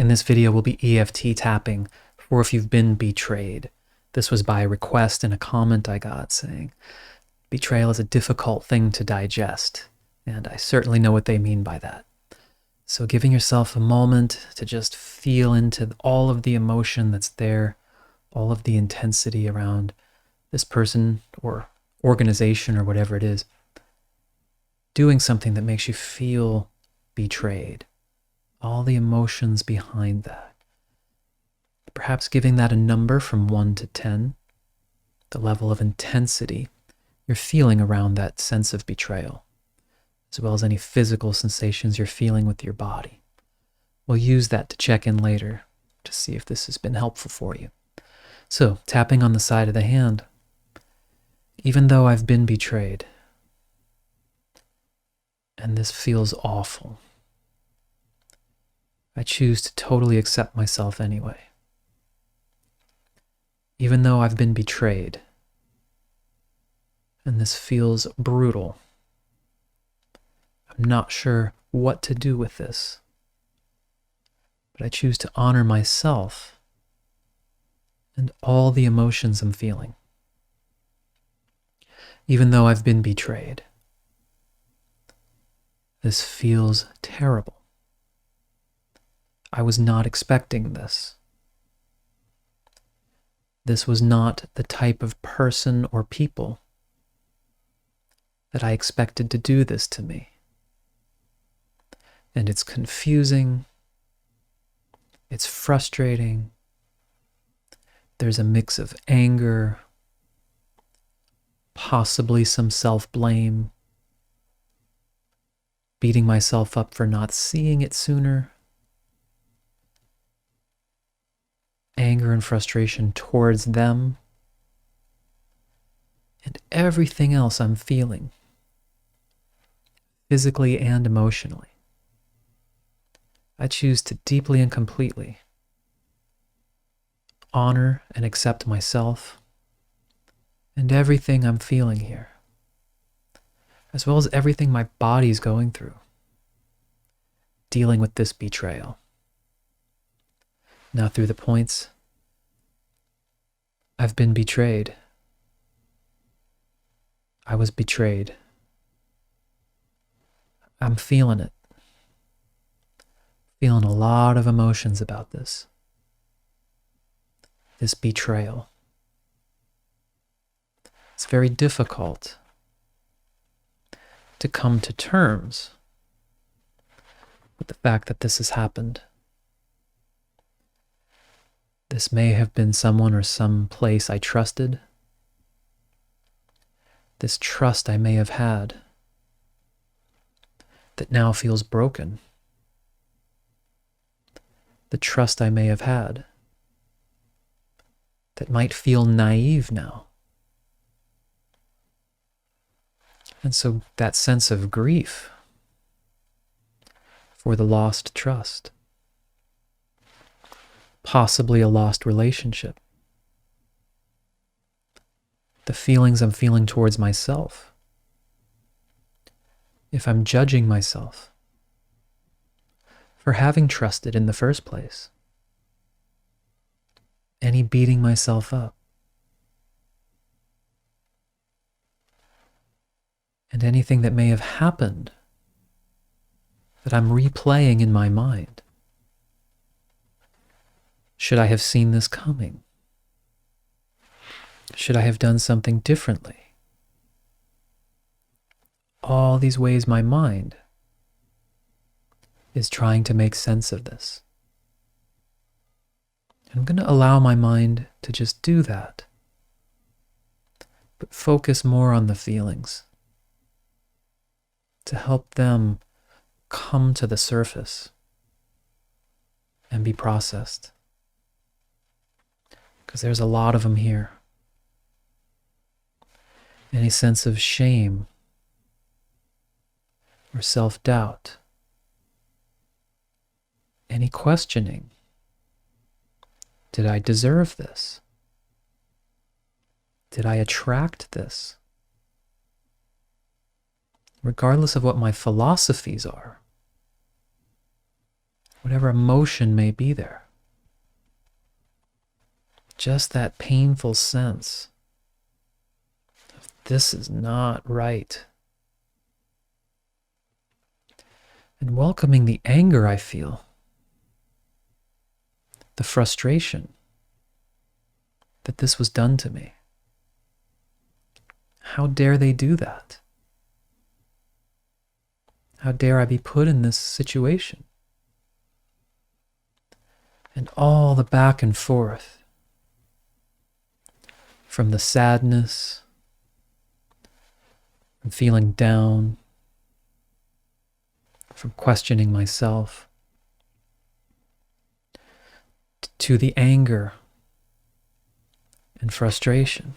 In this video, we'll be EFT tapping for if you've been betrayed. This was by request in a comment I got saying, betrayal is a difficult thing to digest, and I certainly know what they mean by that. So giving yourself a moment to just feel into all of the emotion that's there, all of the intensity around this person or organization or whatever it is, doing something that makes you feel betrayed, all the emotions behind that. Perhaps giving that a number from 1 to 10, the level of intensity you're feeling around that sense of betrayal, as well as any physical sensations you're feeling with your body. We'll use that to check in later to see if this has been helpful for you. So, tapping on the side of the hand, even though I've been betrayed, and this feels awful, I choose to totally accept myself anyway. Even though I've been betrayed, and this feels brutal, I'm not sure what to do with this, but I choose to honor myself and all the emotions I'm feeling. Even though I've been betrayed, this feels terrible. I was not expecting this. This was not the type of person or people that I expected to do this to me. And it's confusing. It's frustrating. There's a mix of anger, possibly some self-blame, beating myself up for not seeing it sooner, anger and frustration towards them, and everything else I'm feeling, physically and emotionally. I choose to deeply and completely honor and accept myself and everything I'm feeling here, as well as everything my body's going through, dealing with this betrayal. Now through the points, I've been betrayed. I was betrayed. I'm feeling it. Feeling a lot of emotions about this. This betrayal. It's very difficult to come to terms with the fact that this has happened. This may have been someone or some place I trusted. This trust I may have had that now feels broken. The trust I may have had that might feel naive now. And so that sense of grief for the lost trust, possibly a lost relationship, the feelings I'm feeling towards myself, if I'm judging myself for having trusted in the first place, any beating myself up, and anything that may have happened that I'm replaying in my mind. Should I have seen this coming? Should I have done something differently? All these ways my mind is trying to make sense of this. I'm going to allow my mind to just do that, but focus more on the feelings to help them come to the surface and be processed. Because there's a lot of them here. Any sense of shame or self-doubt, any questioning. Did I deserve this? Did I attract this? Regardless of what my philosophies are, whatever emotion may be there. Just that painful sense of this is not right. And welcoming the anger I feel, the frustration that this was done to me. How dare they do that? How dare I be put in this situation? And all the back and forth, from the sadness, from feeling down, from questioning myself, to the anger and frustration,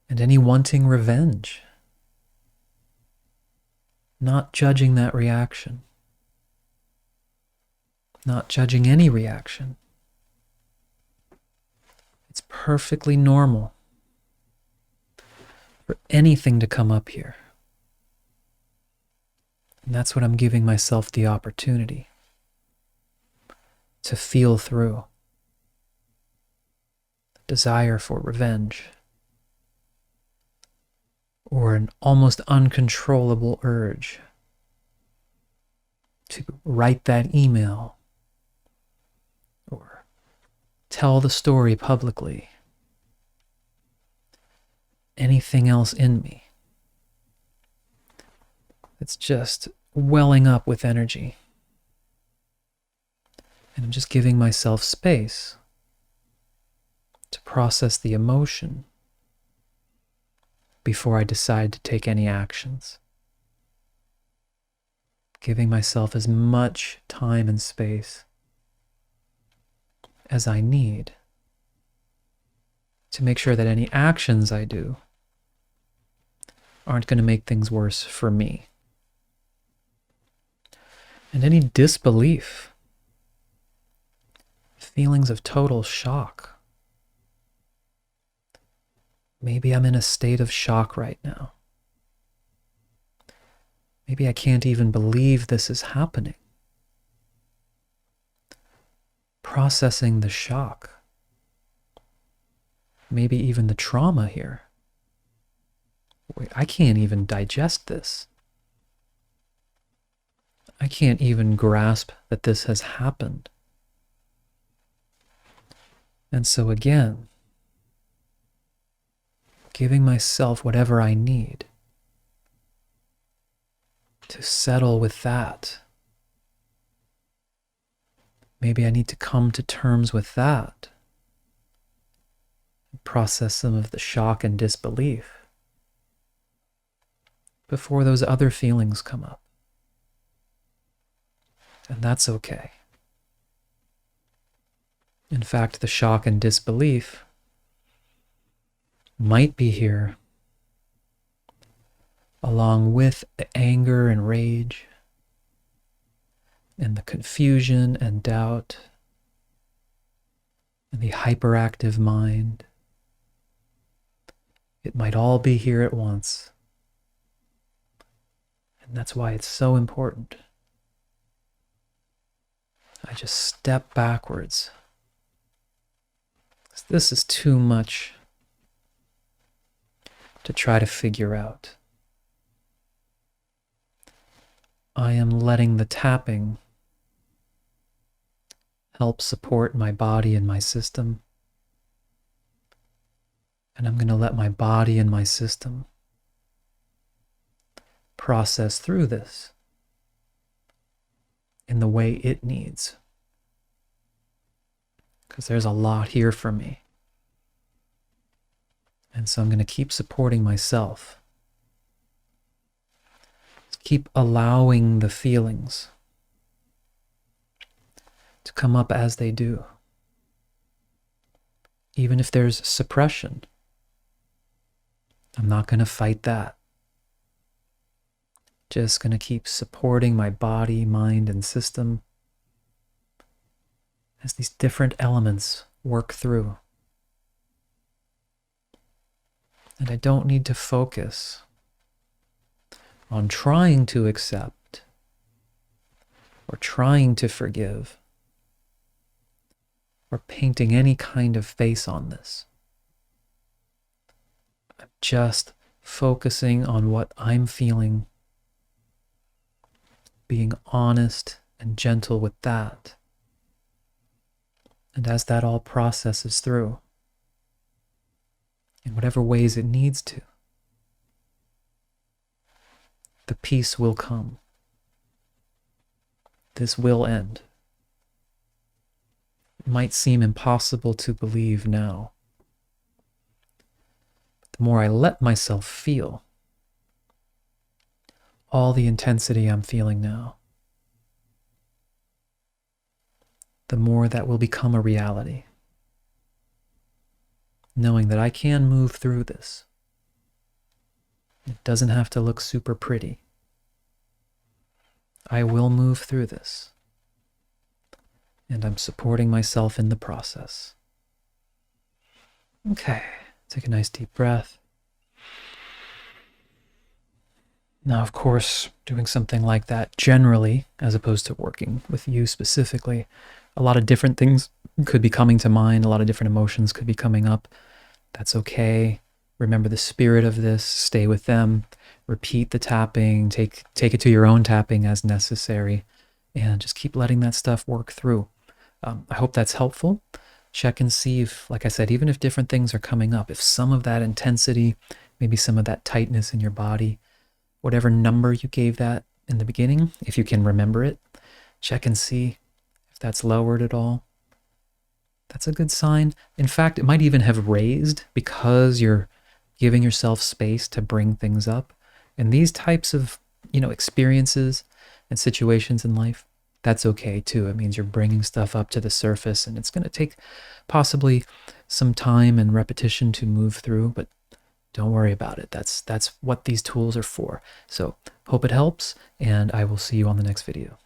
and any wanting revenge, not judging that reaction, not judging any reaction. It's perfectly normal for anything to come up here. And that's what I'm giving myself the opportunity to feel through. The desire for revenge, or an almost uncontrollable urge to write that email or tell the story publicly. Anything else in me. It's just welling up with energy. And I'm just giving myself space to process the emotion before I decide to take any actions. Giving myself as much time and space as I need to make sure that any actions I do aren't going to make things worse for me. And any disbelief, feelings of total shock. Maybe I'm in a state of shock right now. Maybe I can't even believe this is happening. Processing the shock. Maybe even the trauma here. Wait, I can't even digest this. I can't even grasp that this has happened. And so again, giving myself whatever I need to settle with that. Maybe I need to come to terms with that and process some of the shock and disbelief before those other feelings come up. And that's okay. In fact, the shock and disbelief might be here along with the anger and rage and the confusion and doubt and the hyperactive mind. It might all be here at once. And that's why it's so important. I just step backwards. This is too much to try to figure out. I am letting the tapping help support my body and my system. And I'm going to let my body and my system process through this in the way it needs. Because there's a lot here for me. And so I'm going to keep supporting myself. Keep allowing the feelings to come up as they do. Even if there's suppression, I'm not going to fight that. Just going to keep supporting my body, mind, and system as these different elements work through. And I don't need to focus on trying to accept or trying to forgive or painting any kind of face on this. I'm just focusing on what I'm feeling, being honest and gentle with that. And as that all processes through, in whatever ways it needs to, the peace will come. This will end. It might seem impossible to believe now. But the more I let myself feel all the intensity I'm feeling now, the more that will become a reality. Knowing that I can move through this. It doesn't have to look super pretty. I will move through this. And I'm supporting myself in the process. Okay, take a nice deep breath. Now, of course, doing something like that generally, as opposed to working with you specifically, a lot of different things could be coming to mind. A lot of different emotions could be coming up. That's okay. Remember the spirit of this. Stay with them. Repeat the tapping. Take it to your own tapping as necessary. And just keep letting that stuff work through. I hope that's helpful. Check and see if, like I said, even if different things are coming up, if some of that intensity, maybe some of that tightness in your body, whatever number you gave that in the beginning, if you can remember it, check and see if that's lowered at all. That's a good sign. In fact, it might even have raised because you're giving yourself space to bring things up. And these types of, experiences and situations in life, that's okay too. It means you're bringing stuff up to the surface, and it's going to take possibly some time and repetition to move through, but don't worry about it. That's what these tools are for. So hope it helps, and I will see you on the next video.